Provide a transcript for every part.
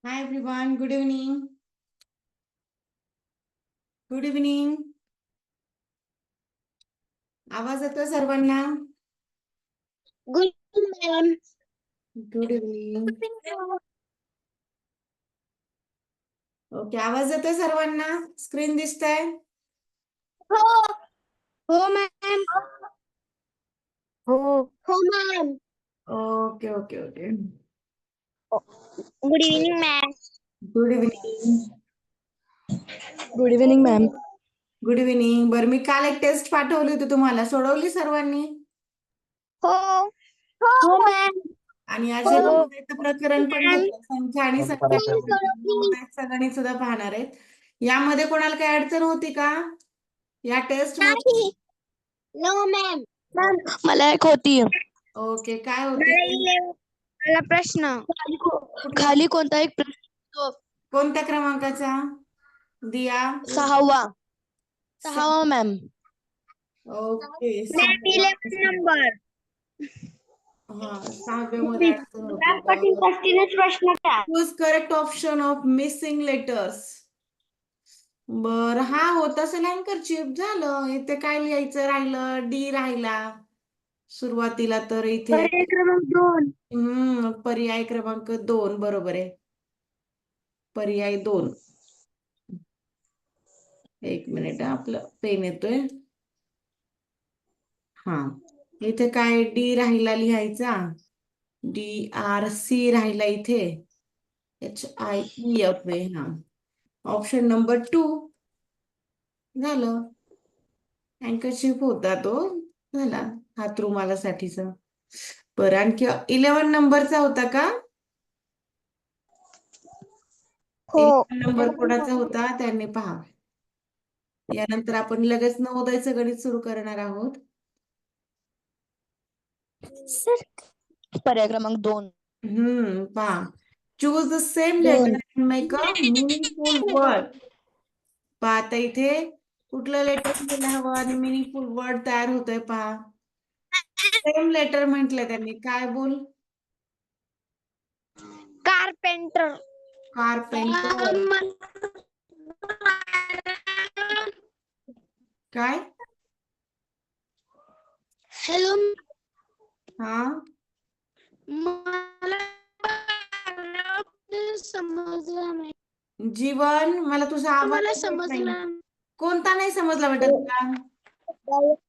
Hi everyone, good evening. Good evening. आवाज येतोय सर्वांना? Good ma'am. Good evening. Okay, आवाज येतोय सर्वांना? स्क्रीन दिसतंय? हो हो मॅम. हो. हो ma'am. Okay okay okay. Good evening ma'am. Good evening. Good evening ma'am. Good evening. बरं, मी काल एक टेस्ट पाठवली होती तुम्हाला, सोडवली सर्वांनी? हो हो मॅम. आणि आज हो. नवोदयचं प्रकरण पण मॅम. घेतलं, संख्या आणि संख्या नवोदयाचा गणित सुद्धा पाहणार आहेत. यामध्ये कोणाला काही अडचण होती का या टेस्ट मध्ये? नाही. No ma'am. मॅम मला एक होती. ओके, काय होती? मला प्रश्न खाली कोणता एक प्रश्न कोणत्या क्रमांकाचा? दिया? 6वा मॅम. Okay, ma'am 11 number. हा, 6व्या मध्ये अडचण होती. प्रश्न काय? Choose correct option of missing letters. बर, हा होत असेल हँकरचीप. झालं. इथे काय लिहायचं राहिलं? डी राहिला सुरुवातीला. तर इथे क्रमांक 2. पर्याय क्रमांक 2 बरोबर आहे. पर्याय 2. एक मिनिट, आपलं पेन येतोय. हा, इथे काय डी राहिला लिहायचा. DRC राहिला इथे. HIEF. हा, ऑप्शन नंबर 2 झालं. हँकरशिप होता तो. झाला हात रुमालासाठीचा. बरं, आणखी 11 नंबरचा होता का? हो. 11 नंबर कोणाचा होता त्यांनी पहा. यानंतर आपण लगेच नवोदयचं गणित सुरू करणार आहोत. पर्याय क्रमांक 2. पहा. Choose the same letter and make a meaningful word. पहा, आता इथे कुठलं लेटर घ्यायला हवं आणि मीनिंगफुल वर्ड तयार होतोय. पहा, सेम लेटर म्हटलं त्यांनी. काय बोल? कारपेंटर. कारपेंटर. काय? हॅलो. हा, मला समजलं नाही. जीवन, मला तुझा आवाज मला येत नाही. समजलं. कोणता नाही समजला बेटा तुला?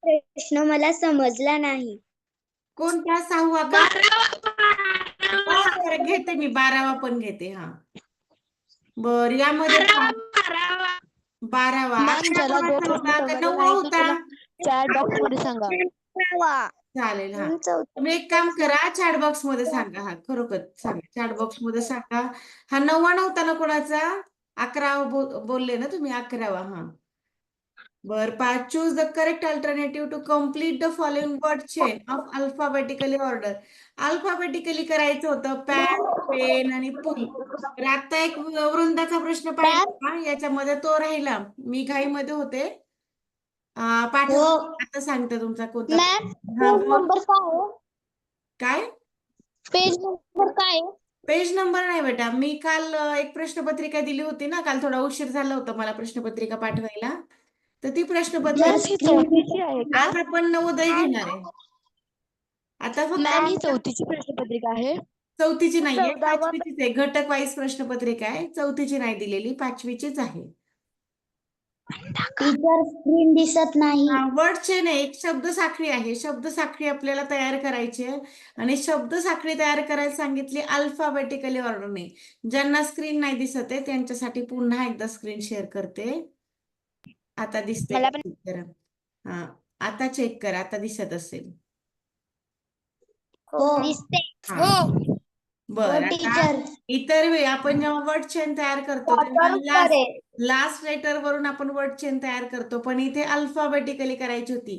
प्रश्न मला समजला नाही. कोणता? 6वा का? बरं, घेते मी. 12वा पण घेते. हा, बर, यामध्ये 12वा. मॅम ज्याला जो कोणाचा प्रश्न होता का समजला 9वा नाही तो होता? त्याला चॅट बॉक्स मध्ये सांगा. चालेल. हा, तुम्ही एक काम करा, चॅट बॉक्स मध्ये सांगा. हा, खरोखर सांगा, चॅट बॉक्स मध्ये सांगा. हा 9वा नव्हता ना कोणाचा? 11वा बोलले ना तुम्ही? 11वा. हा, बर. Choose the correct alternative to complete the following word chain of alphabetically order. Alphabetically करायचं होतं. पॅन, पेन आणि पूल. तर आता एक वृंदाचा प्रश्न पाहिला का? याच्यामध्ये तो राहिला. मी घाईमध्ये होते. पाठव. आता सांगते तुमचा कोणता. मॅम हा, पेज बोल. नंबर काय? काय? पेज नंबर काय? पेज नंबर नाही बेटा. मी काल एक प्रश्नपत्रिका दिली होती ना. काल थोडा उशीर झाला होता मला प्रश्नपत्रिका पाठवायला. तर ती प्रश्नपत्रिका मॅम ही 4थीची आहे का? आज आपण नवोदय घेणार आहे. आता फक्त मॅम ही 4थीची प्रश्नपत्रिका आहे. 4थीची नाहीये, 14वा 5वीचीच आहे. घटक वाईज प्रश्नपत्रिका आहे. 4थीची नाही दिलेली, 5वीचीच आहे. टीचर स्क्रीन दिसत नाही. वर्ड चेन आहे. एक शब्द साखळी आहे. शब्द साखळी आपल्याला तयार करायची आहे आणि शब्द साखळी तयार करायला सांगितली अल्फाबेटिकली ऑर्डरने. ज्यांना स्क्रीन नाही दिसत आहे त्यांच्यासाठी पुन्हा एकदा स्क्रीन शेअर करते. आता दिसते मला का? चेक करा. हा, आता चेक करा. आता दिसत असेल. दिसते. हा, बर. आता टीचर इतर वेळी आपण जेव्हा वर्ड चेन तयार करतो तेव्हा लास्ट लेटर वरून आपण वर्ड चेन तयार करतो, पण इथे अल्फाबेटिकली करायची होती.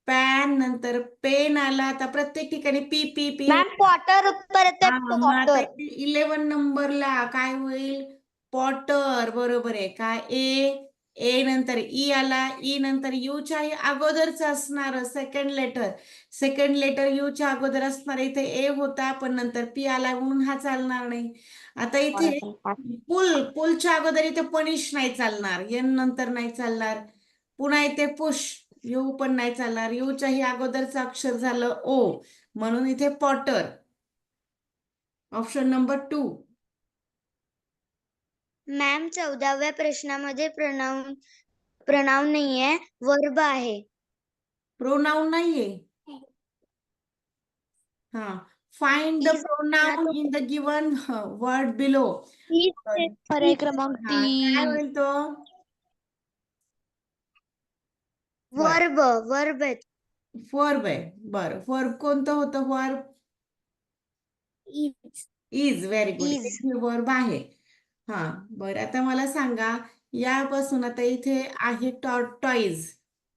पॅन, नंतर पेन आला. आता प्रत्येक ठिकाणी P P P. Ma'am Potter उत्तर येते. मग आता 11 नंबरला काय होईल? पॉटर. बरोबर आहे. काय? ए ए नंतर ई आला, ई नंतर यूच्या अगोदरच असणार सेकंड लेटर यूच्या अगोदर असणार. इथे ए होता पण नंतर पी आला म्हणून हा चालणार नाही. आता इथे पुलच्या अगोदर इथे पनिश नाही चालणार, एन नंतर नाही चालणार. पुन्हा इथे पुश, यू पण नाही चालणार. यूच्याही अगोदरचं अक्षर झालं ओ, म्हणून इथे पॉटर. Option number 2. मॅम 14व्या प्रश्नामध्ये प्रोनाउन नाहीये, वर्ब आहे. प्रोनाउन नाहीये. हा, find the pronoun in the given word below. पर्याय क्रमांक काय 3. होईल तो? वर्ब आहे. वर्ब आहे. बरं, वर्ब कोणतं होतं? Verb is. Very good. Is. हे वर्ब आहे. हा, बरं, आता मला सांगा, यापासून आता इथे आहे टॉर्टॉइज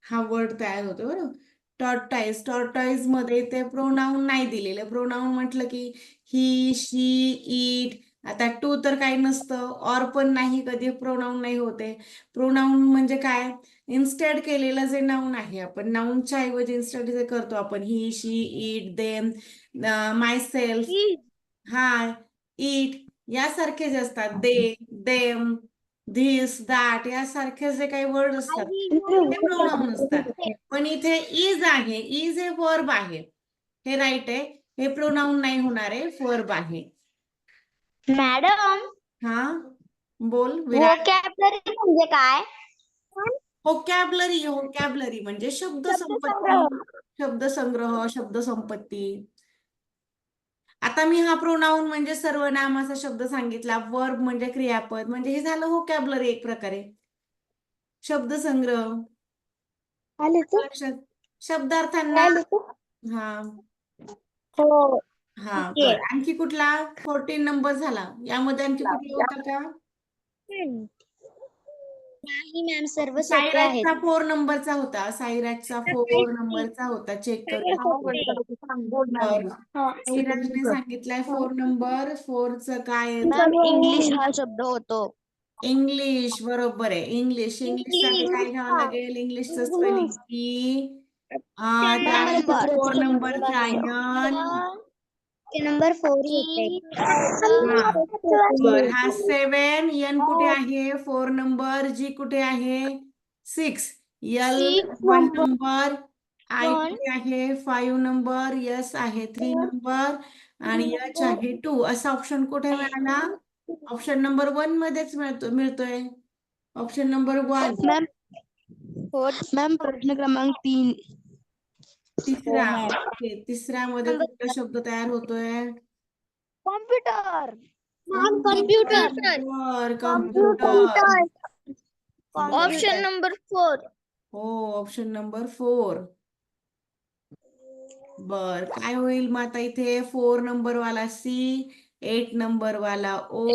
हा वर्ड तयार होतो. बरोबर, टॉर्टॉइज मध्ये ते प्रोनाउन नाही दिलेलं. प्रोनाउन म्हटलं की ही, शी, इट. आता टू तर काही नसतं, ऑर पण नाही, कधी प्रोनाउन नाही होते. प्रोनाउन म्हणजे काय? इन्स्टेड केलेलं जे नाउन आहे, आपण नाउनच्या ऐवजी इन्स्टेड जे करतो आपण, he, she, it, them, myself, I, it, यासारखे जे असतात, दे, देम, धिस, दॅट, यासारखे जे काही वर्ड असतात ते प्रोनाउन असतात. पण इथे इज आहे, इज हे वर्ब आहे. हे राईट आहे. हे प्रोनाउन नाही होणार आहे, वर्ब आहे. मॅडम, हा, बोल विराट. व्होकॅब्युलरी म्हणजे काय? व्होकॅब्युलरी म्हणजे शब्दसंग्रह, शब्दसंपत्ती. आता मी हा प्रोनाउन म्हणजे सर्वनामाचा शब्द सांगितला, वर्ब म्हणजे क्रियापद, म्हणजे हे झालं व्होकॅब्युलरी एक प्रकारे. शब्दसंग्रह, लक्षात, शब्दार्थांना. हा हो. हा, बरं. आणखी कुठला? 14 नंबर झाला. यामध्ये आणखी कुठला होता का? नाही मॅम, सर्व सोपे आहेत. सायराजचा 4 नंबरचा होता. सायराजचा 4 नंबरचा होता. चेक करूया. सायराजने सांगितलंय 4 नंबर. 4चं काय आहे? मॅम इंग्लिश हा शब्द होतो. इंग्लिश, बरोबर आहे. इंग्लिशसाठी काय घ्यावं लागेल? इंग्लिशचं स्पेलिंग की त्यानंतर 4 नंबरचा आयन. नंबर 4 येते. बर, हा 7, एन कुठे आहे? 4 नंबर. जी कुठे आहे? 6. L 1 number. आय कुठे आहे? 5 नंबर. एस आहे 3 नंबर. आणि एच आहे 2. असा ऑप्शन कुठे मिळाला? ऑप्शन नंबर 1 मध्येच मिळतोय. Option number 1. मॅम प्रश्न क्रमांक 3. तिसरा. ओके, तिसऱ्यामध्ये कुठला शब्द तयार होतोय? कॉम्प्युटर. कम्प्युटर. Option number 4. हो, ऑप्शन नंबर 4. बर, काय होईल मग आता इथे? 4 नंबर वाला सी, 8 नंबर वाला ओ,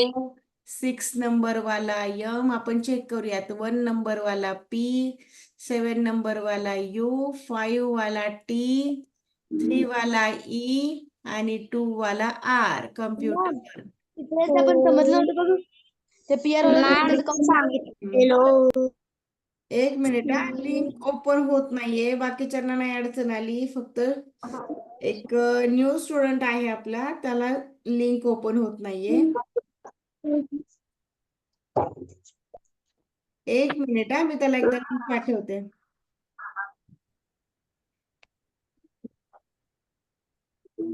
6 नंबर वाला यम. आपण चेक करूयात. 1 नंबर वाला पी, 7 नंबर वाला यू, 5 वाला टी, 3 वाला ई आणि 2 वाला आर. कम्प्युटर. पण समजलं नव्हतं बघ. ते पीआर एक मिनिट हा, लिंक ओपन होत नाहीये. बाकीच्यांना नाही अडचण आली, फक्त एक न्यू स्टुडंट आहे आपला, त्याला लिंक ओपन होत नाहीये. एक मिनिट हा, मी त्याला एकदा लिंक पाठवते.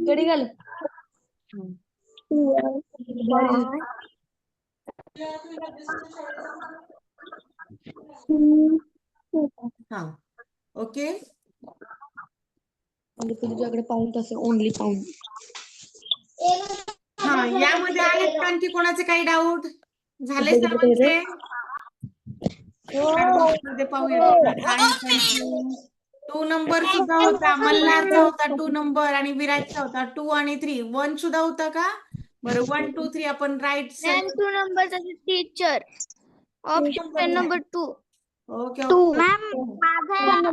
कडी घाल. हा, ओके. तुझ्याकडे पाऊंड असेल, ओनली पाऊंड. हा, यामध्ये आहेत का आणखी कोणाचे काही डाऊट? झाले सर्वांचे? मध्ये पाहूया काय होतं. 2 नंबर सुद्धा होता, मल्हारचा होता 2 नंबर आणि विराजचा होता 2 आणि 3. 1 सुद्धा होता का? बरं, 1 2 3 आपण राईट. 2 नंबरचा teacher. Option number 2. Okay, ma'am माझा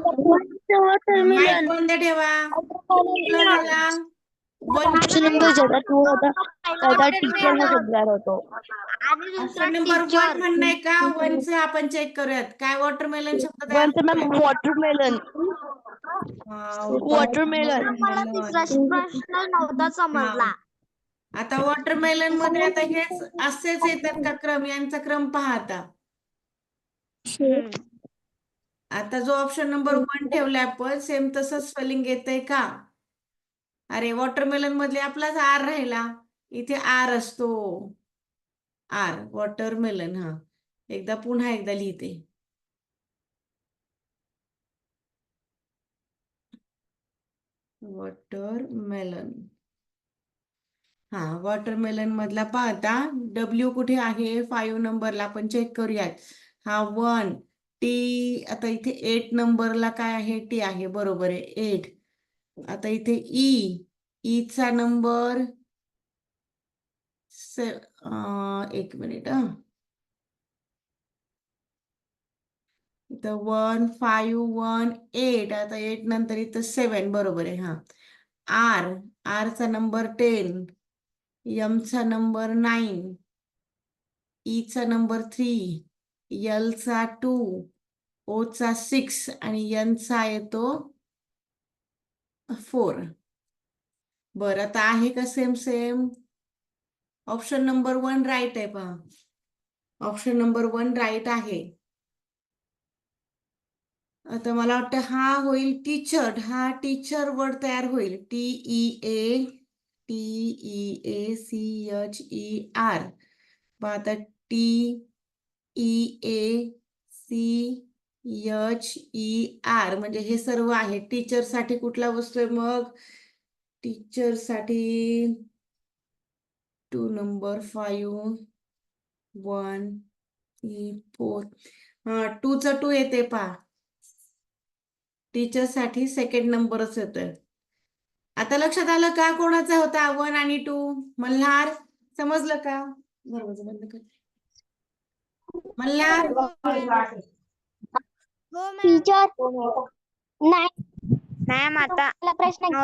माईक बंद ठेवा. झाला. ऑप्शन नंबर ज्यादा 2 होता त्याचा टीचर हा सगळ्यात होतो. आणि दुसरा ऑप्शन नंबर 1 टीचर. म्हणणं का 1चं आपण चेक करूयात. काय वॉटरमेलन शब्द तयार वनचं मॅम होतोय? वॉटरमेलन. वॉटरमेलन. मला तिसरा प्रश्न नव्हता समजला. आता वॉटरमेलन मध्ये आता हेच असेच येतात का क्रम? यांचा क्रम पहा आता. आता जो ऑप्शन नंबर 1 ठेवलाय आपण सेम तसंच स्पेलिंग येतंय का? अरे वॉटरमेलन मधले आपलाच आर राहिला. इथे आर असतो. R watermelon. पुन्हा एकदा लिहिते. वॉटरमेलन. वॉटरमेलन मधला पाहता डब्ल्यू कुठे आहे? 5 नंबरला आपण चेक करूयात. 1 टी. आता इथे 8 नंबरला काय आहे? टी आहे. बरोबर आहे 8. आता इथे ईचा नंबर एक मिनिट. इथं 1 5 1 8. आता 8 नंतर इथं 7. बरोबर आहे. आरचा नंबर 10. एमचा नंबर 9. ईचा नंबर 3. एलचा 2. ओचा 6 आणि एनचा येतो 4. बरं आता आहे का सेम? ऑप्शन नंबर 1 राईट आहे पहा. ऑप्शन नंबर 1 राईट आहे. आता मला वाटतं होईल टीचर. टीचर वर्ड तयार होईल. TEACHER. आता TEACHER म्हणजे हे सर्व आहे. टीचर साठी कुठला बसतोय मग? टीचर साठी 2 नंबर 5 1 4. 2चा 2 येते पहा. टीचर साठी सेकंड नंबरच येतोय. आता लक्षात आलं का कोणाचा होता 1 आणि 2? मल्हार समजलं का? दरवाजा बंद कर. मल्हार टीचर मॅम आता प्रश्न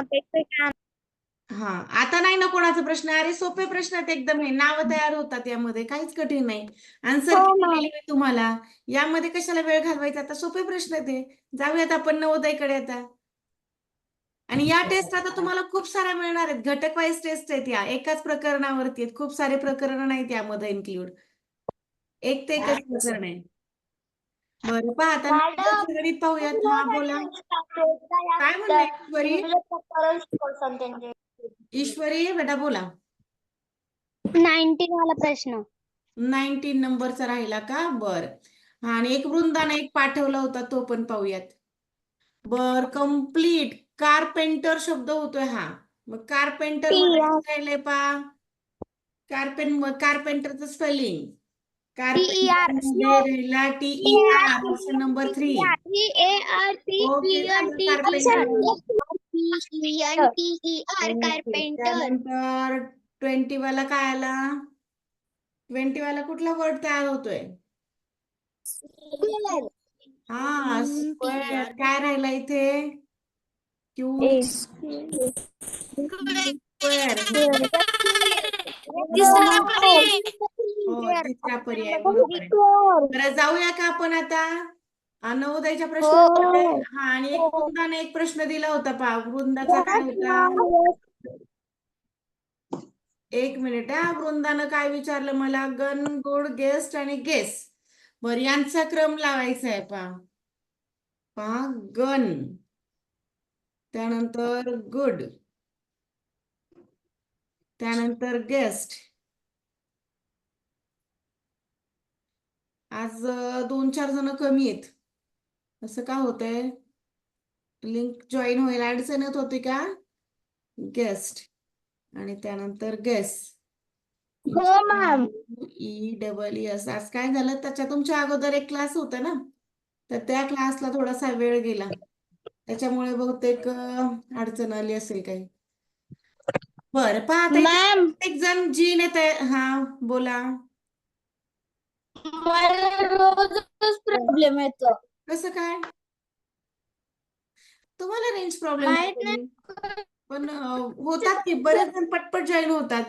आता नाही ना कोणाचा प्रश्न? अरे सोपे प्रश्न आहेत एकदम. हे नाव तयार होतात यामध्ये, काहीच कठीण नाही. आन्सर दिलेली मी तुम्हाला. यामध्ये कशाला वेळ घालवायचा? आता सोपे प्रश्न आहेत हे. जाऊयात आपण नवोदयकडे आता. आणि या टेस्ट आता तुम्हाला खूप साऱ्या मिळणार आहेत. घटक वाईज टेस्ट आहेत या. एकाच प्रकरणावरती आहेत. खूप सारे प्रकरण नाहीत यामध्ये इन्क्लूड. एक ते एकच प्रकरण आहे. बरं पहा आता गणित पाहूयात. बोला. काय म्हणते ईश्वरी बेटा बोला. 19 वाला प्रश्न. 19 नंबरचा राहिला का? बरं. आणि एक वृंदाने एक पाठवला होता तो पण पाहूयात. कम्प्लीट. कारपेंटर शब्द होतोय मग कारपेंटर मध्ये राहिले पहा. कारपेंटरचं स्पेलिंग. कारपेंटर मध्ये राहिला TER. Option number 3. Okay carpenter. त्यानंतर 20 वाला काय आला? 20 वाला कुठला वर्ड तयार होतोय? स्क्वेअर. काय राहिला इथे? स्क्वेअर. तिसरा पर्याय बरोबर आहे. बरं जाऊया का आपण आता नवोदयच्या प्रश्नाकडे? आणि एक वृंदाने एक प्रश्न दिला होता पहा. वृंदाचा काय होता? एक मिनिट. वृंदानं काय विचारलं मला? गन, गुड, गेस्ट आणि गेस. बरं यांचा क्रम लावायचा आहे पहा. गन, त्यानंतर गुड, त्यानंतर गेस्ट. आज 2-4 जण कमी आहेत. असं का होतंय? लिंक जॉईन व्हायला अडचण येत होती का? गेस्ट आणि त्यानंतर गेस. EES. आज काय झालं? तुमच्या अगोदर एक क्लास होता ना, तर त्या क्लासला थोडासा वेळ गेला. त्याच्यामुळे बहुतेक अडचण आली असेल काही. बरं पहा आता एक जण जीन येत आहे. बोला. प्रॉब्लेम येतो. कसं काय? तुम्हाला रेंज प्रॉब्लेम? पण होतात की बरेच जण पटपट जॉईन होतात.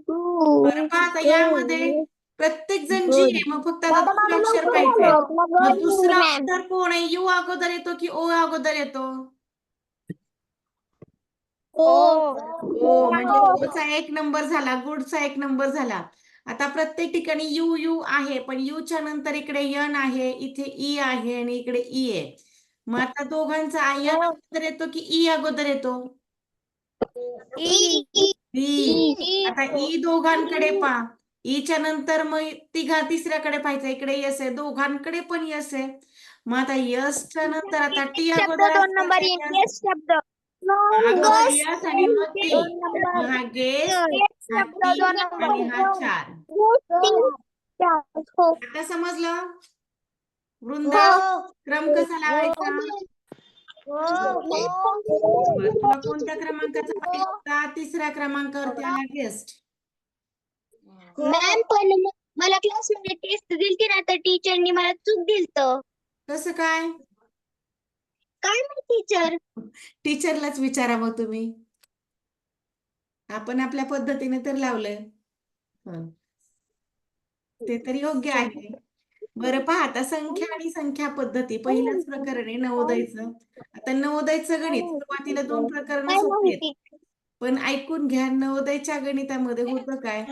बरं पहा आता यामध्ये प्रत्येक जण जी आहे, मग फक्त आता दुसरं अक्षर पाहिजे. मग दुसरं अक्षर कोण आहे? यू अगोदर येतो की ओ अगोदर येतो? ओ म्हणजे ओचा 1 नंबर झाला, गुडचा 1 नंबर झाला. आता प्रत्येक ठिकाणी यू यू आहे, पण यूच्या नंतर इकडे यन आहे, इथे ई आहे आणि इकडे ई आहे. मग आता दोघांचा यन अगोदर येतो की ई अगोदर येतो? ई. आता ई दोघांकडे पहा. ईच्या नंतर मग तिसऱ्याकडे पाहायचं. इकडे यस आहे, दोघांकडे पण यस आहे. मग आता यसच्या नंतर आता टी शब्द अगोदर 2 असतं नंबर का येईल. यस? गेस शब्द. अगोदर गेस यस आणि मग टी. मग हा गेस, हा शब्द टी 2 नंबर. आणि हा 4. आता समजलं? वृंदा, क्रम कसा लावायचा? बरं, तुला कोणत्या क्रमांकाचा पाहिजे होता? तिसऱ्या क्रमांकावरती आला गेस्ट. मॅम पण मला क्लासमध्ये टेस्ट दिलती ना, तर टीचरनी मला चूक दिलत. कसं काय? काय माहिती टीचर? टीचरलाच विचारा मग तुम्ही. आपण आपल्या पद्धतीने तर लावलंय. हं. ते तर योग्य आहे. बरं पहा आता संख्या आणि संख्या पद्धती पहिलंच प्रकरण आहे नवोदयचं. आता नवोदयचं गणित सुरुवातीला 2 प्रकरणं काय सोपी आहेत. माहिती? पण ऐकून घ्या, नवोदयच्या गणितामध्ये होतं काय,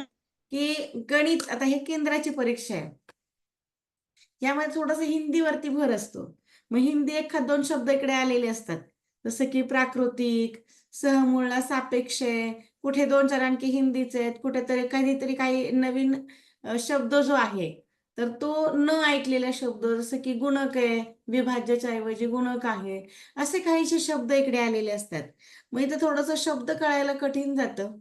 की गणित आता हे केंद्राची परीक्षा आहे. यामध्ये थोडंसं हिंदीवरती भर असतो. मग हिंदी एखाद 2 शब्द इकडे आलेले असतात. जसं की प्राकृतिक, सहमूळला सापेक्ष आहे, कुठे 2-4 आणखी हिंदीचे आहेत, कुठेतरी काहीतरी काही नवीन शब्द जो आहे, तर तो न ऐकलेला शब्द जसं की गुणक आहे, विभाज्याच्या ऐवजी गुणक आहे. असे काहीसे शब्द इकडे आलेले असतात. मग इथं थोडंसं शब्द कळायला कठीण जातं.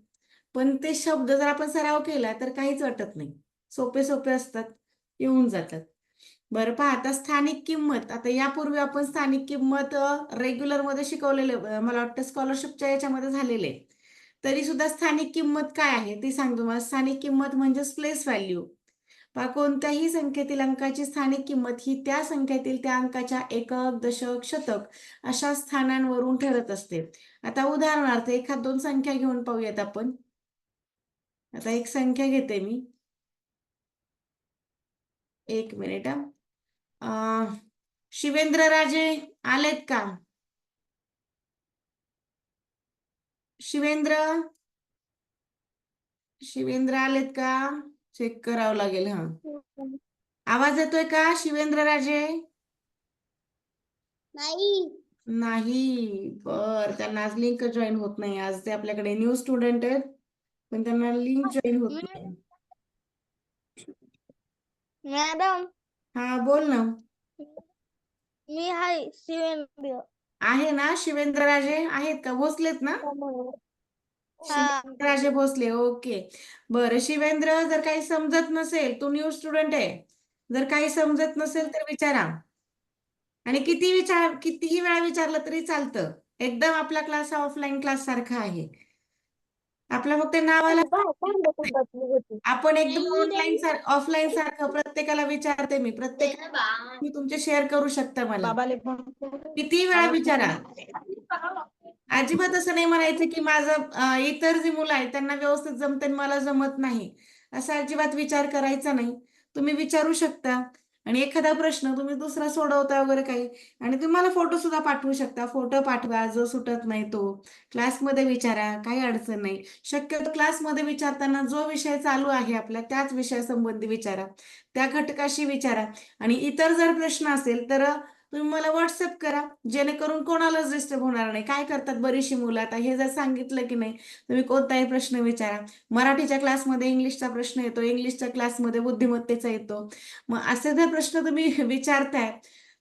पण ते शब्द जर आपण सराव केला तर काहीच वाटत नाही. सोपे सोपे असतात, येऊन जातात. बरं पहा आता स्थानिक किंमत. आता यापूर्वी आपण स्थानिक किंमत रेग्युलरमध्ये शिकवलेले, मला वाटतं स्कॉलरशिपच्या याच्यामध्ये झालेले. तरी सुद्धा स्थानिक किंमत काय आहे ती सांगतो. मला स्थानिक किंमत म्हणजे प्लेस व्हॅल्यू. पहा कोणत्याही संख्येतील अंकाची स्थानिक किंमत ही त्या संख्येतील त्या अंकाच्या एकक, दशक, शतक अशा स्थानांवरून ठरत असते. आता उदाहरणार्थ एखाद 2 संख्या घेऊन पाहूयात आपण. आता एक संख्या घेते मी. 1 मिनिट हा. शिवेंद्रराजे आलेत का? शिवेंद्र शिवेंद्र आलेत का? चेक करावं लागेल. हा, आवाज येतोय का शिवेंद्रराजे? नाही. बर, त्यांना आज लिंक जॉईन होत नाही. आज ते आपल्याकडे न्यू स्टुडंट आहेत, पण त्यांना लिंक जॉईन होत नाही. मॅडम हा बोल ना. मी हाय शिवेंद्र. आहे ना शिवेंद्रराजे? आहेत का? भोसलेत ना? शिवेंद्रराजे भोसले. ओके. बरं शिवेंद्र, जर काही समजत नसेल, तू न्यू स्टुडंट आहे, जर काही समजत नसेल तर विचारा. आणि कितीही वेळा विचारलं तरी चालतं. एकदम आपला क्लास हा ऑफलाईन क्लास सारखा आहे. आपला फक्त नावाला आपण एकदम ऑफलाईन सारखं प्रत्येकाला विचारते मी. मी तुमचे शेअर करू शकता मला. किती वेळा विचारा. अजिबात असं नाही म्हणायचं की माझं इतर जी मुलं आहेत त्यांना व्यवस्थित जमते मला जमत नाही, असा अजिबात विचार करायचा नाही. तुम्ही विचारू शकता आणि एखादा प्रश्न तुम्ही दुसरा सोडवता वगैरे काही, आणि तुम्ही मला फोटो सुद्धा पाठवू शकता. फोटो पाठवा, जो सुटत नाही तो क्लासमध्ये विचारा, काही अडचण नाही. शक्यतो क्लासमध्ये विचारताना जो विषय चालू आहे आपल्या त्याच विषयासंबंधी विचारा, त्या घटकाशी विचारा. आणि इतर जर प्रश्न असेल तर तुम्ही मला व्हॉट्सअप करा, जेणेकरून कोणालाच डिस्टर्ब होणार नाही. काय करतात बरीचशी मुलं, आता हे जर सांगितलं की नाही तुम्ही कोणताही प्रश्न विचारा. मराठीच्या क्लासमध्ये इंग्लिशचा प्रश्न येतो, इंग्लिशच्या क्लासमध्ये बुद्धिमत्तेचा येतो. मग असे जर प्रश्न तुम्ही विचारताय,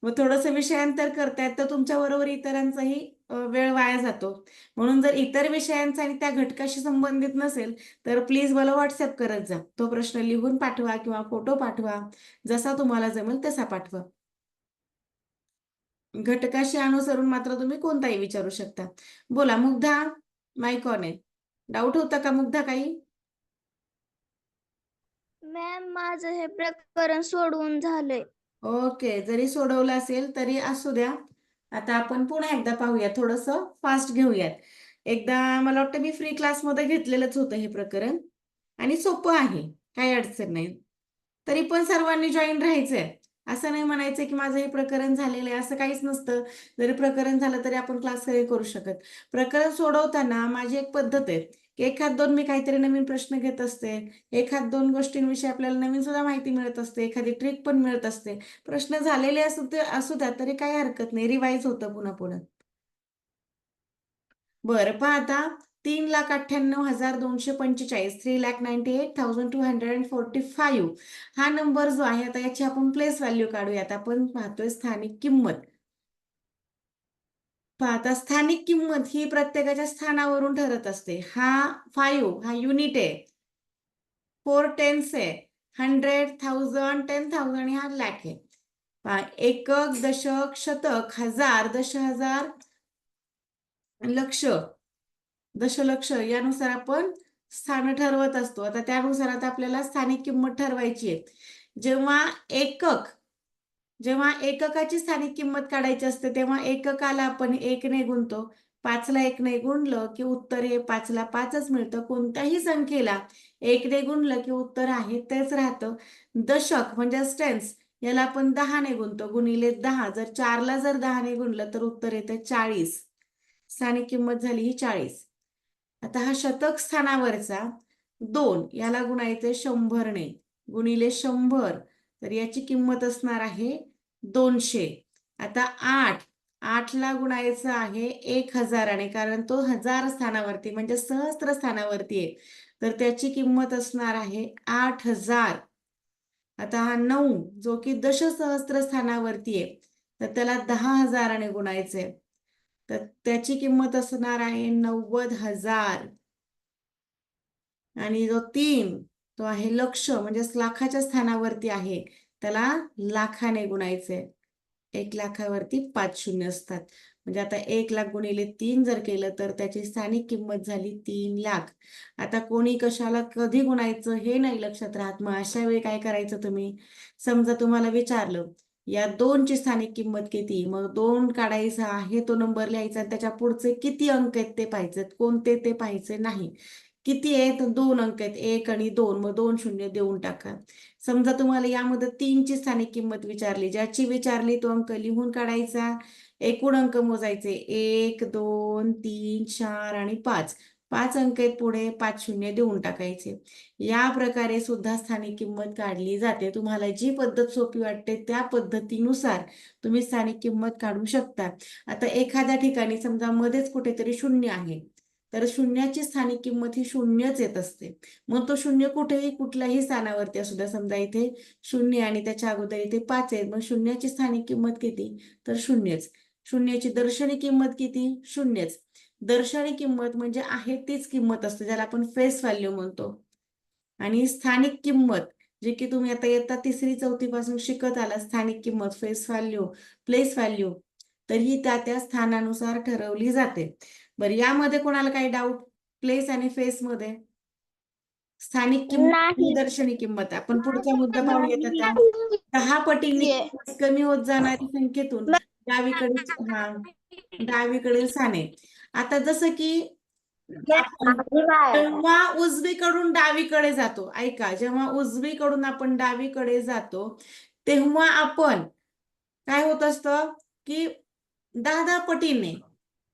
मग थोडंसं विषयांतर करतायत, तर तुमच्याबरोबर इतरांचाही वेळ वाया जातो. म्हणून जर इतर विषयांचा आणि त्या घटकाशी संबंधित नसेल तर प्लीज मला व्हॉट्सअप करत जा. तो प्रश्न लिहून पाठवा किंवा फोटो पाठवा, जसा तुम्हाला जमेल तसा पाठवा. घटकाशी अनुसरून मात्र तुम्ही कोणताही विचारू शकता. बोला मुग्धा, माईक ऑन आहे. डाऊट होता का मुग्धा काही? मॅम माझं हे प्रकरण सोडवून झालंय. ओके, जरी सोडवलं असेल तरी असू द्या. आता आपण पुन्हा एकदा पाहूया, थोडंसं फास्ट घेऊयात. एकदा मला वाटतं मी फ्री क्लासमध्ये घेतलेलंच होतं हे प्रकरण आणि सोपं आहे, काही अडचण नाही. तरी पण सर्वांनी जॉईन राहायचंय. असं नाही म्हणायचं की माझं हे प्रकरण झालेलं आहे, असं काहीच नसतं. जरी प्रकरण झालं तरी आपण क्लास करू शकत. प्रकरण सोडवताना माझी एक पद्धत आहे की एखाद दोन मी काहीतरी नवीन प्रश्न घेत असते, एखाद दोन गोष्टींविषयी आपल्याला नवीन सुद्धा माहिती मिळत असते, एखादी ट्रिक पण मिळत असते. प्रश्न झालेले असू द्या तरी काही हरकत नाही, रिवाईज होतं पुन्हा पुन्हा. बरं पहा आता, 3,98,245, 3,98,245 हा नंबर जो आहे, आता याची आपण प्लेस व्हॅल्यू काढूयात. आपण पाहतोय स्थानिक किंमत. पहा आता, स्थानिक किंमत ही प्रत्येकाच्या स्थानावरून ठरत असते. हा 5 हा युनिट आहे, 4 टेन्स आहे, 100, 1000, 10,000 आणि हा लॅक आहे. पहा, एकक, दशक, शतक, हजार, दशहजार, लक्ष, दशलक्ष यानुसार आपण स्थान ठरवत असतो. आता त्यानुसार आता आपल्याला स्थानिक किंमत ठरवायची आहे. जेव्हा एककाची स्थानिक किंमत काढायची असते तेव्हा एककाला आपण 1ने गुणतो. 5ला 1ने गुणलं की उत्तर हे 5ला 5च मिळतं. कोणत्याही संख्येला 1ने गुणलं की उत्तर आहे तेच राहतं. दशक म्हणजे टेन्स, याला आपण 10ने गुणतो, गुणिले 10. जर 4ला 10ने गुणलं तर उत्तर येतं 40. स्थानिक किंमत झाली ही 40. आता हा शतक स्थानावरचा 2 याला गुणायचे 100ने, गुणिले 100 तर याची किंमत असणार आहे 200. आता 8ला गुणायचं आहे 1000ने, कारण तो हजार स्थानावरती म्हणजे सहस्त्र स्थानावरती आहे, तर त्याची किंमत असणार आहे 8000. आता हा 9 जो की दशसहस्त्र स्थानावरती आहे, तर त्याला 10,000ने गुणायचंय, तर त्याची किंमत असणार आहे 90,000. आणि जो 3 तो आहे लक्ष, म्हणजे लाखाच्या स्थानावरती आहे, त्याला लाखाने गुणायचंय. 1,00,000वरती 5 शून्य असतात, म्हणजे आता 1,00,000 गुणिले 3 जर केलं तर त्याची स्थानिक किंमत झाली 3,00,000. आता कोणी कशाला कधी गुणायचं हे नाही लक्षात राहत, मग अशा वेळी काय करायचं तुम्ही, समजा तुम्हाला विचारलं या 2ची स्थानिक किंमत किती, मग 2 काढायचा आहे, तो नंबर लिहायचा, त्याच्या पुढचे किती अंक आहेत ते पाहायचे, कोणते ते पाहायचे नाही. किती आहेत, 2 अंक आहेत, 1 आणि 2, मग 2 शून्य देऊन टाका. समजा तुम्हाला यामध्ये 3ची स्थानिक किंमत विचारली, ज्याची विचारली तो अंक लिहून काढायचा, एकूण अंक मोजायचे, 1 2 3 4 आणि 5. 5 अंक आहेत पुढे, 5 शून्य देऊन टाकायचे. या प्रकारे सुद्धा स्थानिक किंमत काढली जाते. तुम्हाला जी पद्धत सोपी वाटते त्या पद्धतीनुसार तुम्ही स्थानिक किंमत काढू शकता. आता एखाद्या ठिकाणी समजा मध्येच कुठेतरी शून्य आहे, तर शून्याची स्थानिक किंमत ही शून्यच येत असते. मग तो शून्य कुठेही कुठल्याही स्थानावरती असू द्या, समजा इथे शून्य आणि त्याच्या अगोदर इथे 5 आहे, मग शून्याची स्थानिक किंमत किती, तर शून्यच. शून्याची दर्शनी किंमत किती, शून्यच. दर्शनी किंमत म्हणजे आहे तीच किंमत असते, ज्याला आपण फेस व्हॅल्यू म्हणतो. आणि स्थानिक किंमत जे की तुम्ही आता इयत्ता 3री 4थी पासून शिकत आला, स्थानिक किंमत, फेस व्हॅल्यू, प्लेस व्हॅल्यू, तर ही त्या स्थानानुसार ठरवली जाते. बरं, यामध्ये कोणाला काही डाऊट, प्लेस आणि फेस मध्ये? स्थानिक किंमत आणि दर्शनी किंमत, आपण पुढचा मुद्दा पाहूयात आता. 10 पटींनी किंमत कमी होत जाणारी संख्येतून डावीकडील स्थाने. आता जसं की आपण जेव्हा उजवीकडून डावीकडे जातो, ऐका, जेव्हा उजवीकडून आपण डावीकडे जातो तेव्हा आपण काय होत असतं की 10 पटीने,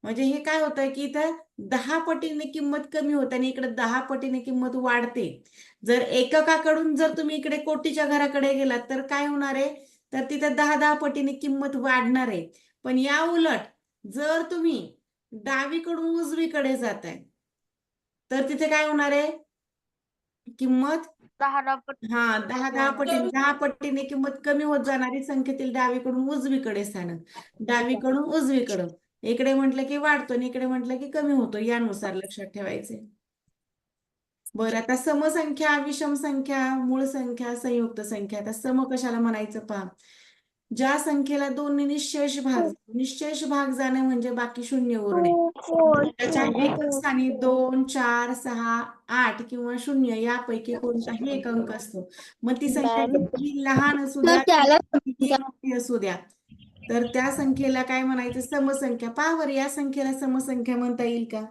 म्हणजे हे काय होतंय की इथं 10 पटीने किंमत कमी होते आणि इकडे 10 पटीने किंमत वाढते. जर एककाकडून जर तुम्ही इकडे कोटीच्या घराकडे गेलात तर काय होणार आहे, तर तिथे 10 पटीने किंमत वाढणार आहे. पण या उलट जर तुम्ही डावीकडून उजवीकडे जाताय तर तिथे काय होणार आहे, किंमत 10 पटीने 10 पटीने किंमत कमी होत जाणारी संख्येतील डावीकडून उजवीकडे स्थान, डावीकडून उजवीकडं, इकडे म्हटलं की वाढतो आणि इकडे म्हटलं की कमी होतो, यानुसार लक्षात ठेवायचे. बरं, आता समसंख्या, विषम संख्या, मूळ संख्या, संयुक्त संख्या. आता सम कशाला म्हणायचं पहा, ज्या संख्येला 2 निश्चेष भाग जाणे म्हणजे बाकी शून्य उरणे. त्याच्या एकक स्थानी 2 4 6 8 किंवा 0 यापैकी कोणताही एक अंक असतो. मग ती संख्या किती लहान असू द्या, किती मोठी असू द्या, तर त्या संख्येला काय म्हणायचं? समसंख्या. पहा बरं, या संख्येला समसंख्या म्हणता येईल का?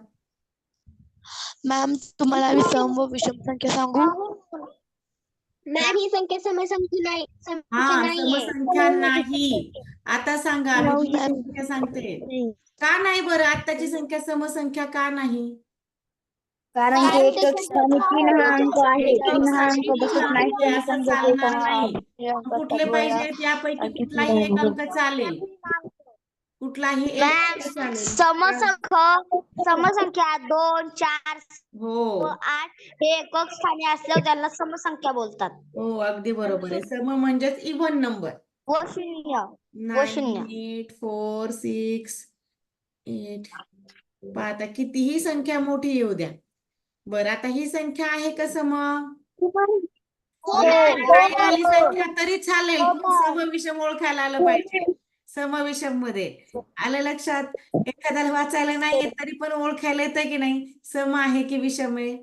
मॅम तुम्हाला मी सम व विषम संख्या सांगू? मॅम ही संख्या समसंख्या नाही, समसंख्या हा, नाहीये. समसंख्या नाही. आता सांगा, मी किती मॅम संख्या सांगते. का नाही बरं? आत्ताची संख्या समसंख्या का नाही? कारण की एक एक स्थानी 3 हा अंक आहे. एक 3 हा स्थानी अंक तीन बसत नाही. अंक आहे, असं समजा ते चालणार नाही. हे अंक कुठले असतात पाहिजे? वया यापैकी आणखी कुठलाही एक अंक चालेल. कुठलाही एक मॅम अंक चालेल. समसंख्या 2, 4 व हो 8 हे एकक स्थानी असल्यावर त्याला समसंख्या बोलतात. हो, अगदी बरोबर आहे. सम म्हणजेच इव्हन नंबर. व शून्य. 9, 8, 4, 6, 8. पहा आता कितीही संख्या मोठी येऊ द्या. बरं, आता ही संख्या आहे का सम? नाही आली संख्या तरी चालेल, पण सम विषम ओळखायला आलं पाहिजे. सम विषम मध्ये आलं लक्षात? एखाद्याला वाचायला नाही येत तरी पण ओळखायला येतं की नाही? सम आहे की विषम आहे?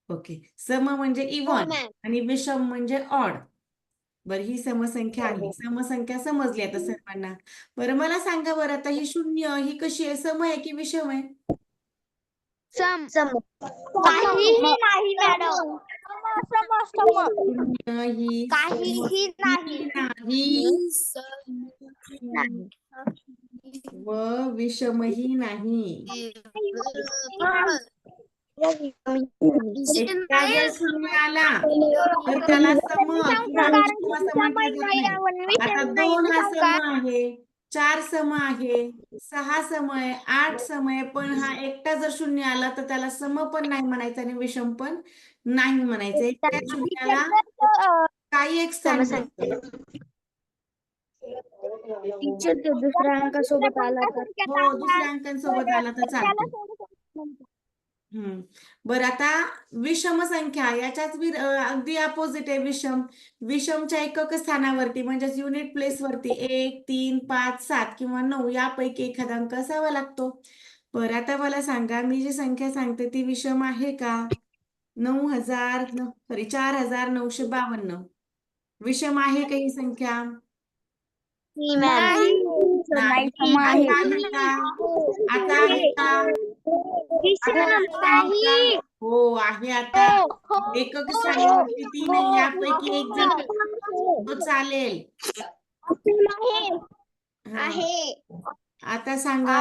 ओके, सम म्हणजे इव्हन आणि विषम म्हणजे ऑड. बरं, ही समसंख्या आहे. समसंख्या समजली आता सर्वांना. बरं, मला सांगा बरं, आता ही शून्य ही कशी आहे? सम आहे की विषम आहे? काहीही नाही मॅडम. शून्य ही काहीही नाही. नाही व विषमही नाही. एकदा जर शून्य आला तर त्याला सम किंवा विषम असं म्हटलं जात नाही. आता 2 हा सम आहे, 4 सम आहे, 6 सम आहे, 8 सम आहे, पण हा एकटा जर शून्य आला तर त्याला सम पण नाही म्हणायचं आणि विषम पण नाही म्हणायचं. एकट्या शून्याला काही एक स्थान नसतं. टीचर ते दुसऱ्या अंकासोबत आला तर हो, दुसऱ्या अंकांसोबत आला तर चालतो. बरं, आता विषम संख्या याच्याच अगदी अपोजिट आहे विषम. विषमच्या एकक स्थानावरती म्हणजेच युनिट प्लेस वरती 1, 3, 5, 7 किंवा 9 यापैकी एखादा अंक असावा लागतो. बरं, आता मला सांगा, मी जी संख्या सांगते ती विषम आहे का? 4952 विषम आहे का ही संख्या? नाही. आता आहे का? आता आहे का? आता आहे का? हो, आहे आता. एकक स्थानावरती 3 आहे, यापैकी एक जर तो चालेल. हा. आता सांगा.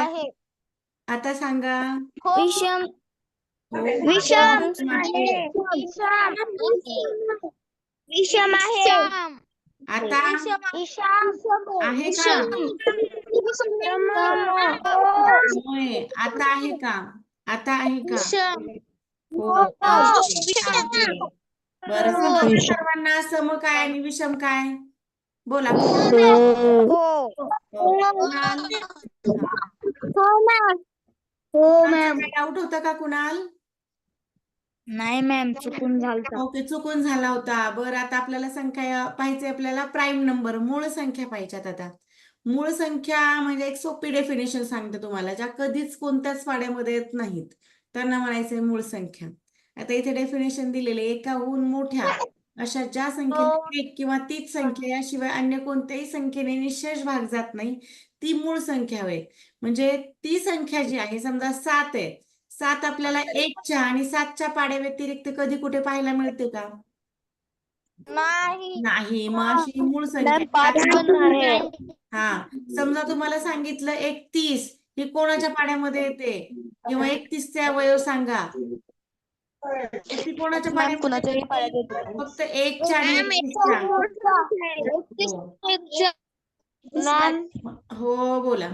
आता सांगा. विषम हो, विषम आहे. विषम आहे. आता आहे का? होय. आता आहे का? आता आहे का? हो, आहे. बरं, समजलं सर्वांना सम काय आणि विषम काय? बोला कुणाल? हो कुणाल? कुणालचा काही डाऊट होता का कुणाल? नाही मॅम चुकून झालता. ओके, चुकून झाला होता. बरं, आता आपल्याला संख्या पाहिजे, आपल्याला प्राईम नंबर, मूळ संख्या पाहिजेत. आता मूळ संख्या म्हणजे एक सोपी डेफिनेशन सांगते तुम्हाला, ज्या कधीच कोणत्याच पाड्यामध्ये येत नाहीत त्यांना म्हणायचे मूळ संख्या. आता इथे डेफिनेशन दिलेले, एकाहून मोठ्या अशा ज्या संख्येने एक किंवा तीच संख्या याशिवाय अन्य कोणत्याही संख्येने निशेष भाग जात नाही ती मूळ संख्या होय. म्हणजे ती संख्या जी आहे, समजा 7 आहे, 7 आपल्याला 1च्या आणि 7च्या पाड्या व्यतिरिक्त कधी कुठे पाहायला मिळते का? नाही. मग अशी मूळ मॅम संख्या 5 पण आहे. हा, समजा तुम्हाला सांगितलं 31 ही कोणाच्या पाड्यामध्ये येते किंवा 31चे अवयव सांगा, ती कोणाच्या मॅम पाड्यामध्ये कुणाच्याही येते? पाड्यात येते. फक्त 1च्या आणि 31च्या. हो, बोला.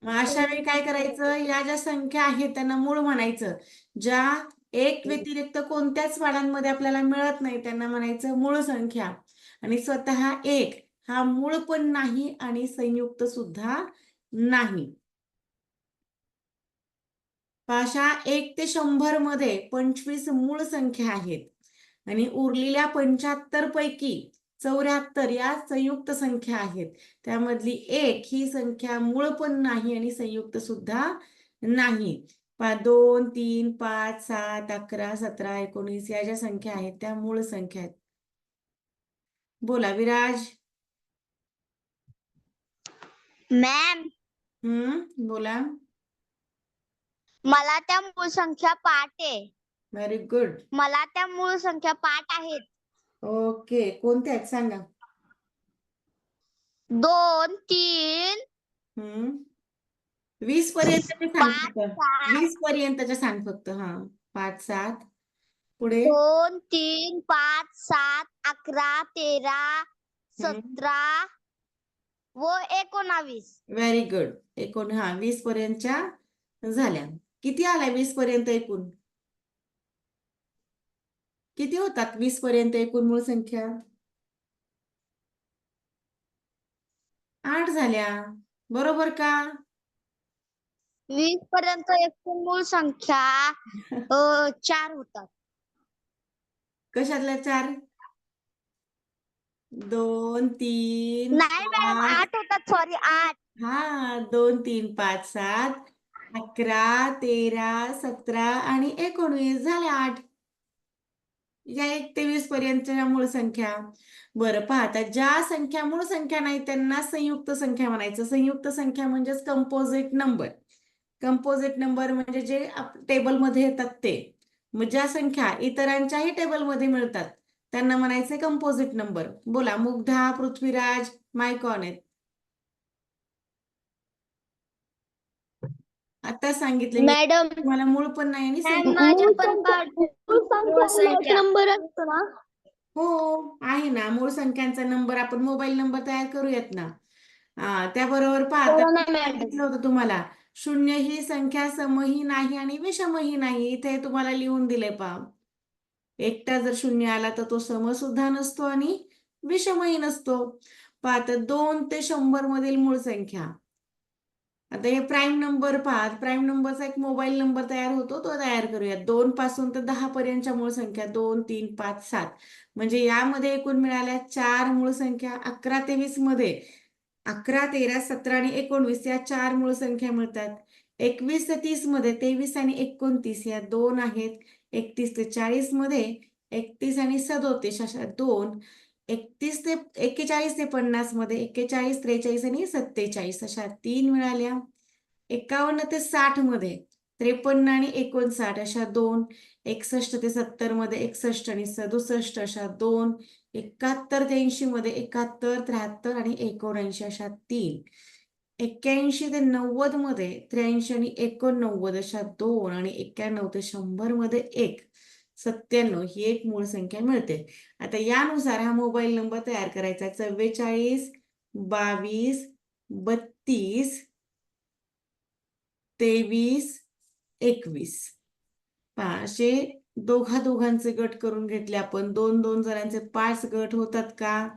मग अशा वेळी काय करायचं, या ज्या संख्या आहेत त्यांना मूळ म्हणायचं. ज्या एक व्यतिरिक्त कोणत्याच पाड्यांमध्ये आपल्याला मिळत नाही त्यांना म्हणायचं मूळ संख्या. आणि स्वतः एक हा मूळ पण नाही आणि संयुक्त सुद्धा नाही. अशा 1 ते 100 मध्ये 25 मूळ संख्या आहेत आणि उरलेल्या 75 पैकी 74 या संयुक्त संख्या आहेत. त्यामधली 1 ही संख्या मूळ पण नाही आणि संयुक्त सुद्धा नाही. 2, 3, 5, 7, 11, 17, 19 या ज्या संख्या आहेत त्या मूळ संख्या आहेत. बोला विराज. मॅम बोला. मला त्या मूळ संख्या पाठ आहे. Very good. मला त्या मूळ संख्या पाठ आहेत. ओके, कोणत्या आहेत सांगा. 2, 3, 20 पर्यंतचे सांग 5, फक्त. 7. 20 पर्यंतचे सांग फक्त. 5, 7. पुढे 2, 3, 5, 7, 11, 13, 17 व 19. Very good. 20 पर्यंतच्या झाल्या. किती आलाय 20 पर्यंत एकूण? किती होतात 20 पर्यंत एकूण मूळ संख्या? 8 झाल्या. बरोबर का? 20 पर्यंत एकूण मूळ संख्या 4 होतात. कशातल्या 4? 2, 3, नाही मॅडम 5. 8 होतात. सॉरी 8. 2, 3, 5, 7, 11, 13, 17 आणि 19 झाल्या 8. या 1 ते 20 पर्यंतच्या मूळ संख्या. बरं पहा, आता ज्या संख्या मूळ संख्या नाही त्यांना संयुक्त संख्या म्हणायचं. संयुक्त संख्या म्हणजेच कंपोजिट नंबर. कंपोजिट नंबर म्हणजे जे टेबलमध्ये येतात ते. मग ज्या संख्या इतरांच्याही टेबलमध्ये मिळतात त्यांना म्हणायचे कंपोजिट नंबर. बोला, मुग्धा, पृथ्वीराज, मायकॉन आहेत. आता सांगितले मी मॅडम तुम्हाला मूळ पण नाही आणि संयुक्त. माझ्या पण संख्या नंबर असतो ना? हो आहे ना, मूळ संख्यांचा नंबर आपण मोबाईल नंबर तयार करूयात ना. त्याबरोबर पाहता करा ना मी मॅडम. सांगितलं होतं तुम्हाला, 0 ही संख्या समही नाही आणि विषमही नाही. इथे तुम्हाला लिहून दिले पहा. एकटा जर 0 आला तर तो सम सुद्धा नसतो आणि विषमही नसतो. पाहता 2 ते 100 मधील मूळ संख्या. आता हे प्राईम नंबर पहा. प्राईम नंबरचा एक मोबाईल नंबर तयार होतो, तो तयार करूया. 2 पासून तर 10 पर्यंतच्या मूळ संख्या 2, 3, 5, 7. म्हणजे यामध्ये एकूण मिळाल्या 4 मूळ संख्या. 11 ते 20 मध्ये 11, 13, 17 आणि 19 या 4 मूळ संख्या मिळतात. 21 ते 30 मध्ये 23 आणि 29 या 2 आहेत. 31 ते 40 मध्ये 31 आणि 37 अशा 2. 41 ते 50 मध्ये 41, 43 आणि 47 अशा 3 मिळाल्या. 51 ते 60 मध्ये 53 आणि 59 अशा 2. 61 ते 70 मध्ये 61 आणि 67 अशा 2. 71 ते 80 मध्ये 71, 73 आणि 79 अशा 3. 81 ते 90 मध्ये 83 आणि 89 अशा 2 आणि 91 ते 100 मध्ये 1. 97 ही एक मूळ संख्या मिळते. आता यानुसार हा मोबाईल नंबर तयार करायचा. 44, 22, 32, 23, 21. पहा, असे दोघांचे गट करून घेतले आपण. 2-2 जणांचे 5 गट होतात का?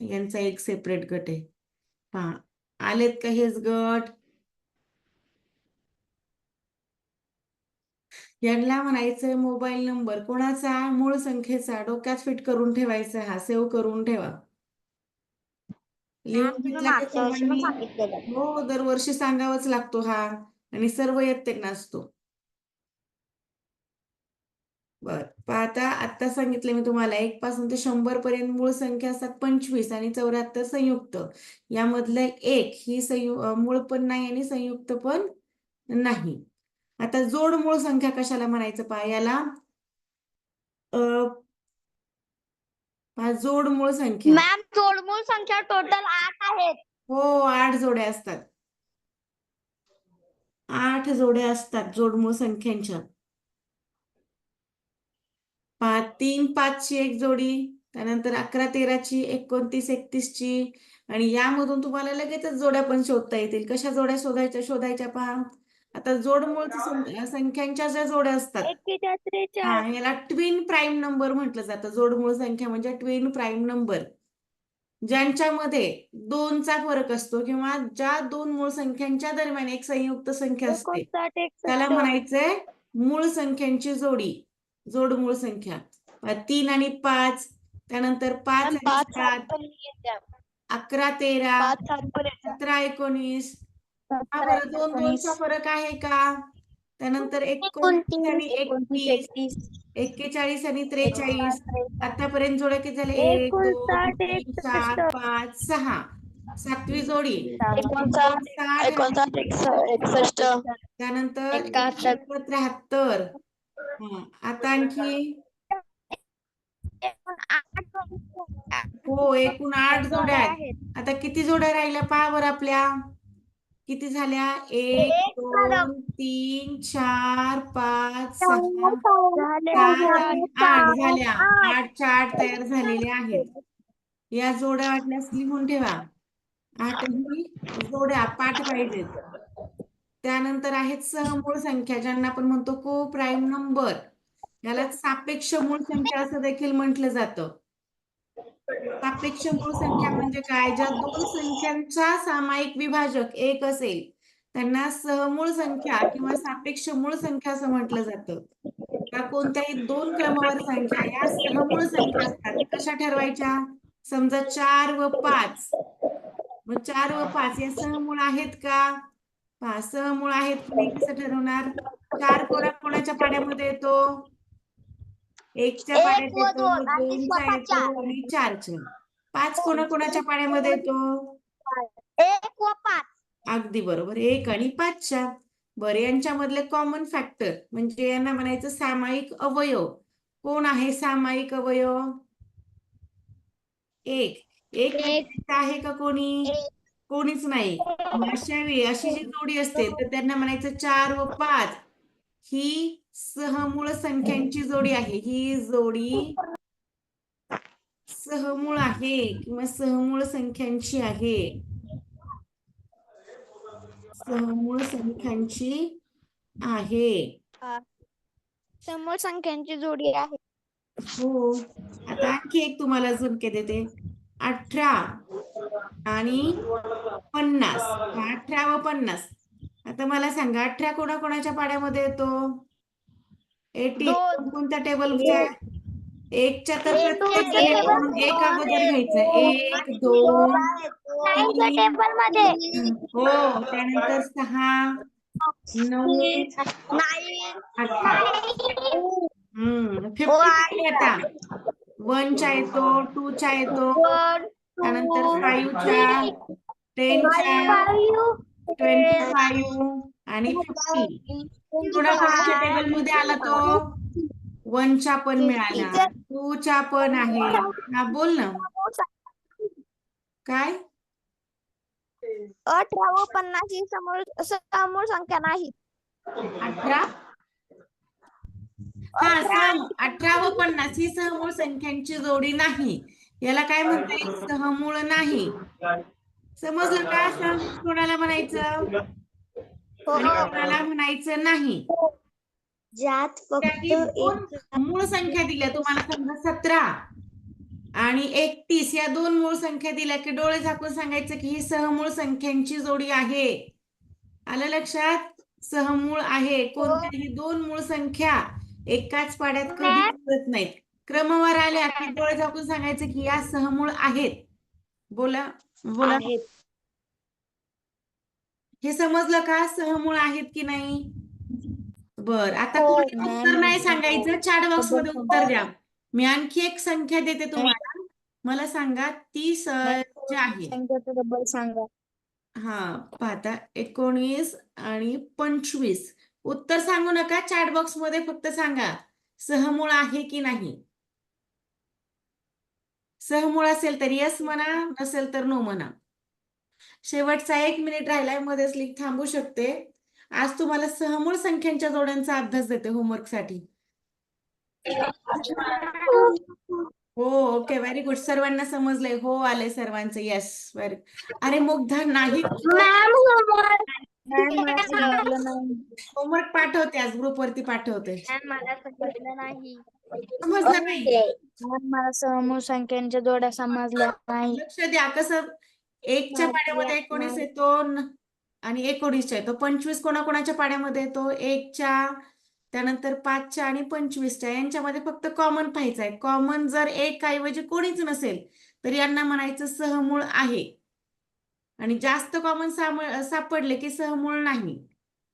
यांचा एक सेपरेट गट आहे. पहा, आलेत का हेच गट? यांना म्हणायचं मोबाईल नंबर. कोणाचा? मूळ संख्येचा. डोक्यात फिट करून ठेवायचा, हा सेव्ह करून ठेवा. लिहून तुम्ही घेतला का मागच्या वर्षी पण सर्वांनी? सांगितलेलं. हो, दरवर्षी सांगावाच लागतो हा आणि सर्व येते नसतो. बर, पाहता आता सांगितले मी तुम्हाला 1 पासून ते 100 पर्यंत मूळ संख्या असतात 25 आणि 74 संयुक्त. यामधलं 1 ही मूळ पण नाही आणि संयुक्त पण नाही. आता जोड मूळ संख्या कशाला म्हणायचं पहा, याला जोड मूळ संख्या. मॅम जोडमूळ संख्या टोटल 8 आहेत. हो, 8 जोड्या असतात. 8 जोड्या असतात जोडमूळ संख्यांच्या. 3, 5 ची एक जोडी, त्यानंतर 11, 13 ची, 29, 31 ची आणि यामधून तुम्हाला लगेचच जोड्या पण शोधता येतील. कशा जोड्या शोधायच्या पहा. आता जोडमूळ संख्यांच्या ज्या जोड्या असतात, 41, 43. याला ट्विन प्राईम नंबर म्हटलं जातं. जोडमूळ संख्या म्हणजे ट्विन प्राईम नंबर. ज्यांच्यामध्ये 2चा फरक असतो किंवा ज्या 2 मूळ संख्यांच्या दरम्यान एक संयुक्त संख्या असते, 59, त्याला 61. म्हणायचंय मूळ संख्यांची जोडी. जोड मूळ संख्या. 3 आणि 5, त्यानंतर 5 मॅम आणि 5, 7 7, पण येत्या. 11, 13, 5, 7 पण येत्या. 17, 19. हा 17, बरं, 2, 19. 2चा फरक आहे का? त्यानंतर 29 आणि 31, 41 आणि 43. आतापर्यंत जोड्या किती झाले? 1, 2, 59, 3, 4, 61. 5, 6. सातवी जोडी 59, 59, 61, त्यानंतर 71. 73. आता आणखी हो एकूण 8 जोड्या आहेत. आता किती जोड्या राहिल्या पहा बरं आपल्या. किती झाल्या? 1 2 3 4 5 6 7 आणि 8 झाल्या. 8च्या 8 तयार झालेल्या आहेत. या जोड्या वाटल्यास लिहून ठेवा. 8ही जोड्या पाठ पाहिजेत. त्यानंतर आहेत सहमूळ संख्या ज्यांना आपण म्हणतो को प्राईम नंबर. याला सापेक्ष मूळ संख्या असं देखील म्हटलं जातं. सापेक्ष मूळ संख्या म्हणजे काय? ज्या दोन संख्यांचा सामायिक विभाजक 1 असेल त्यांना सहमूळ संख्या किंवा सापेक्ष मूळ संख्या असं म्हटलं जातं. या कोणत्याही दोन क्रमवार संख्या या सहमूळ संख्या असतात. कशा ठरवायच्या? समजा 4 व 5. मग 4 व 5 या सहमूळ आहेत का? पहा सहमूळ आहेत की नाही कसं ठरवणार? 4 कोणाच्या पाड्यामध्ये येतो? 1च्या पाड्यात येतो, 2च्या येतो आणि 4च्या. 5 कोणाच्या पाड्यामध्ये येतो? 1 व 5. अगदी बरोबर 1 आणि 5च्या. बरं यांच्यामधले कॉमन फॅक्टर म्हणजे यांना म्हणायचं सामायिक अवयव. कोण आहे सामायिक अवयव? 1 आहे का कोणी? कोणीच नाही. अशी जी जोडी असते तर त्यांना म्हणायचं 4 व 5 ही सहमूळ संख्यांची जोडी आहे. ही जोडी सहमूळ आहे किंवा सहमूळ संख्यांची आहे. सहमूळ संख्यांची आहे. समूळ संख्यांची जोडी आहे. हो. आता आणखी एक तुम्हाला झुणके देते. 18 आणि 50. 18 व 50. आता मला सांगा 18 कोणाच्या पाड्यामध्ये येतो? 18 कोणत्या टेबलच्या? 1च्या तर प्रत्येक जण म्हणून 1 अगोदर घ्यायचं. 1 2 3 टेबल मध्ये हो त्यानंतर 6 9 18. 50 झाली आता. 1च्या येतो, 2च्या येतो, त्यानंतर 5च्या, 10च्या, 25 आणि 50. कोणाच्या टेबल मध्ये आला तो? 1च्या पण मिळाला, 2च्या पण आहे. हा बोल ना काय? 18 व 50 ही समूळ संख्या नाही. 18 18 व 50 ही सहमूळ संख्यांची जोडी नाही. याला काय म्हणता येईल? सहमूळ नाही. समजलं का? सहमूळ कोणाला म्हणायचं आणि कोणाला म्हणायचं नाही? ज्यात त्याही दोन मूळ संख्या दिल्या तुम्हाला समजा 17 आणि 31 या दोन मूळ संख्या दिल्या की डोळे झाकून सांगायचं की ही सहमूळ संख्यांची जोडी आहे. आलं लक्षात? सहमूळ आहे. कोणत्याही दोन मूळ संख्या एकाच पाड्यात कधी जुळत नाहीत. क्रमवार आल्या की डोळे झाकून सांगायचं की या सहमूळ आहेत. बोला बोला. हे समजलं का? सहमूळ आहेत की नाही? बर आता कोणी उत्तर नाही सांगायचं. चॅट बॉक्स मध्ये उत्तर द्या. मी आणखी एक संख्या देते तुम्हाला. मला सांगा ती जे आहे. सांगा. हा पाहता 19 आणि 25. उत्तर सांगू नका. चॅट बॉक्स मध्ये फक्त सांगा सहमूळ आहे की नाही. सहमूळ असेल तर यस म्हणा, नसेल तर नो म्हणा. शेवटचा 1 मिनिट राहिलाय. मध्येच लिंक थांबू शकते. आज तुम्हाला सहमूळ संख्यांच्या जोड्यांचा अभ्यास देते होमवर्क साठी. हो ओके व्हेरी गुड. सर्वांना समजलंय? हो आले सर्वांचे यस. व्हेरी. अरे मुग्धा नाही होमवर्क पाठवते आज ग्रुपवरती पाठवते. मला समजलं नाही. समजलं नाही? मला समूळ संख्यांच्या जोड्या समजल्या नाही. लक्ष द्या कसं 1च्या पाड्यामध्ये 19 येतो आणि 19च्या येतो. 25 कोणाच्या पाड्यामध्ये येतो? 1च्या, त्यानंतर 5च्या आणि 25च्या. यांच्यामध्ये फक्त कॉमन पाहायचं आहे. कॉमन जर 1 ऐवजी कोणीच नसेल तर यांना म्हणायचं सहमूळ आहे. आणि जास्त कॉमन सापडले की सहमूळ नाही.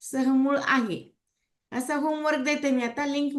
सहमूळ आहे. असा होमवर्क देते मी आता. लिंक